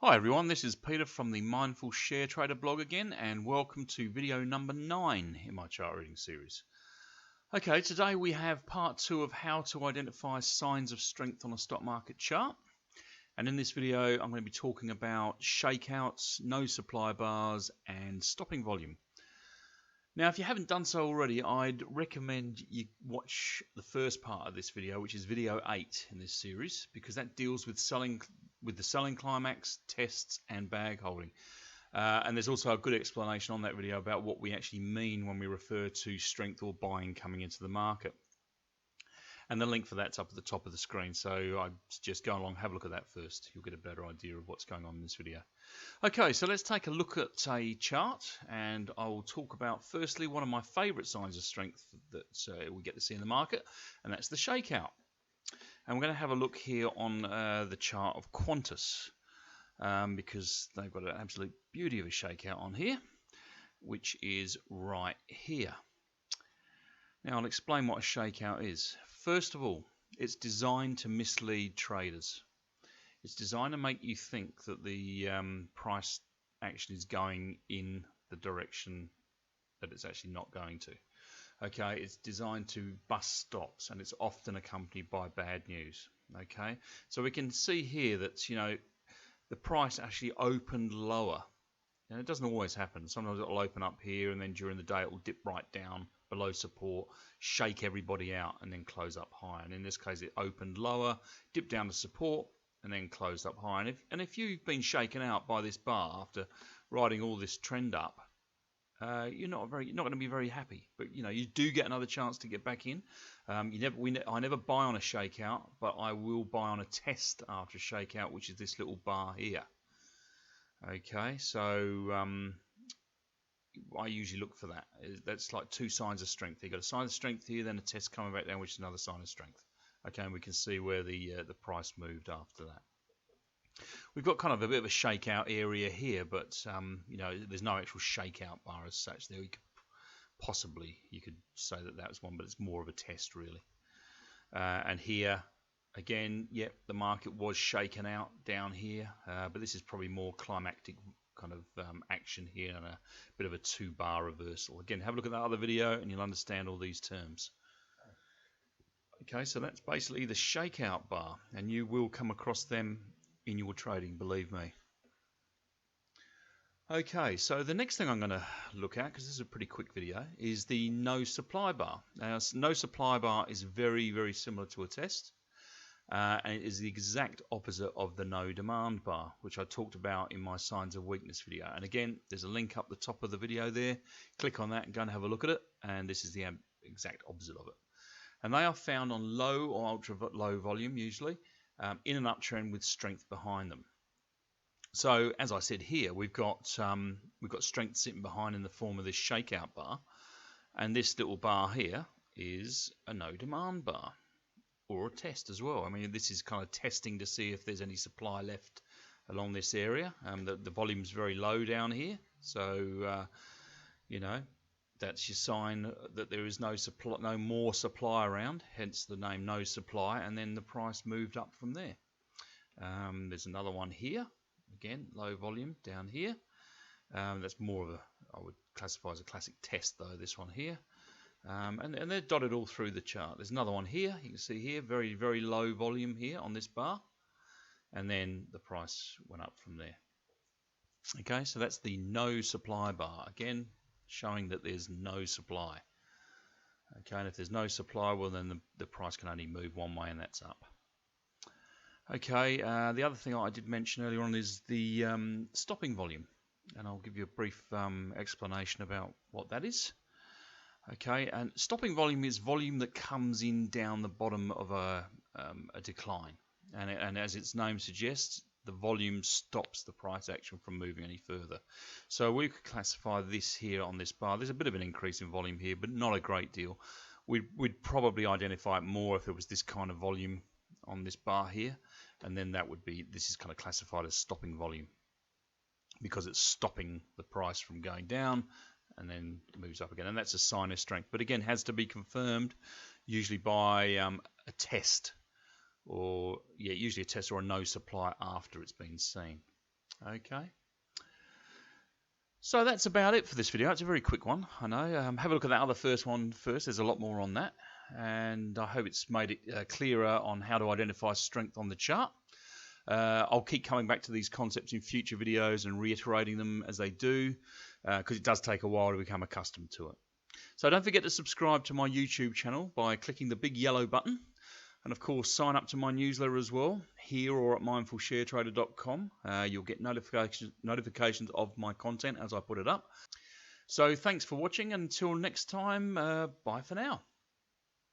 Hi everyone, this is Peter from the Mindful Share Trader blog again, and welcome to video number 9 in my chart reading series. Okay, today we have part 2 of how to identify signs of strength on a stock market chart. And in this video, I'm going to be talking about shakeouts, no supply bars, and stopping volume. Now, if you haven't done so already, I'd recommend you watch the first part of this video, which is video 8 in this series, because that deals with the selling climax, tests, and bag holding. And there's also a good explanation on that video about what we actually mean when we refer to strength or buying coming into the market. And the link for that's up at the top of the screen, so I suggest go along, have a look at that first. You'll get a better idea of what's going on in this video. Okay, so let's take a look at a chart, and I will talk about firstly one of my favourite signs of strength that we get to see in the market, and that's the shakeout. And we're going to have a look here on the chart of Qantas, because they've got an absolute beauty of a shakeout on here, which is right here. Now I'll explain what a shakeout is. First of all, it's designed to mislead traders. It's designed to make you think that the price action is going in the direction that it's actually not going to. Okay, it's designed to bust stops, and it's often accompanied by bad news. Okay, so we can see here that the price actually opened lower, and it doesn't always happen. Sometimes it will open up here, and then during the day it will dip right down below support, shake everybody out, and then close up high. And in this case, it opened lower, dipped down to support, and then closed up high. And if you've been shaken out by this bar after riding all this trend up, you're not going to be very happy. But you do get another chance to get back in. I never buy on a shakeout, but I will buy on a test after a shakeout, which is this little bar here. Okay, so I usually look for that. That's like two signs of strength. You've got a sign of strength here, then a test coming back down, which is another sign of strength. Okay, and we can see where the price moved after that. We've got kind of a bit of a shakeout area here, but there's no actual shakeout bar as such there. You could say that was one, but it's more of a test really. And here again, yep, the market was shaken out down here, but this is probably more climactic kind of action here, and a bit of a 2-bar reversal. Again, have a look at that other video and you'll understand all these terms. Okay, so that's basically the shakeout bar, and you will come across them in your trading, believe me. Okay, so the next thing I'm going to look at, because this is a pretty quick video, is the no supply bar. Now, no supply bar is very, very similar to a test. And it is the exact opposite of the no demand bar, which I talked about in my signs of weakness video. And again, there's a link up the top of the video there. Click on that and go and have a look at it. And this is the exact opposite of it. And they are found on low or ultra low volume, usually, in an uptrend with strength behind them. So as I said here, we've got strength sitting behind in the form of this shakeout bar, and this little bar here is a no demand bar, or a test as well. I mean, this is kind of testing to see if there's any supply left along this area. The volume's very low down here, so that's your sign that there is no more supply around, hence the name no supply, and then the price moved up from there. There's another one here, again low volume down here. That's more of I would classify as a classic test though, this one here. And they're dotted all through the chart. There's another one here, you can see here, very, very low volume here on this bar, and then the price went up from there. Okay, so that's the no supply bar, again showing that there's no supply. Okay, and if there's no supply, well then the price can only move one way, and that's up. Okay, the other thing I did mention earlier on is the stopping volume, and I'll give you a brief explanation about what that is. Okay, and stopping volume is volume that comes in down the bottom of a decline, and as its name suggests, the volume stops the price action from moving any further. So we could classify this here on this bar. There's a bit of an increase in volume here, but not a great deal. We'd probably identify it more if it was this kind of volume on this bar here, and then this is kind of classified as stopping volume, because it's stopping the price from going down and then moves up again, and that's a sign of strength, but again has to be confirmed usually by a test, or usually a test or a no supply after it's been seen. Okay. So that's about it for this video. It's a very quick one, I know. Have a look at that other first one first. There's a lot more on that. And I hope it's made it clearer on how to identify strength on the chart. I'll keep coming back to these concepts in future videos and reiterating them as they do, because it does take a while to become accustomed to it. So don't forget to subscribe to my YouTube channel by clicking the big yellow button. And of course, sign up to my newsletter as well, here or at mindfulsharetrader.com. You'll get notifications of my content as I put it up. So thanks for watching. Until next time, bye for now.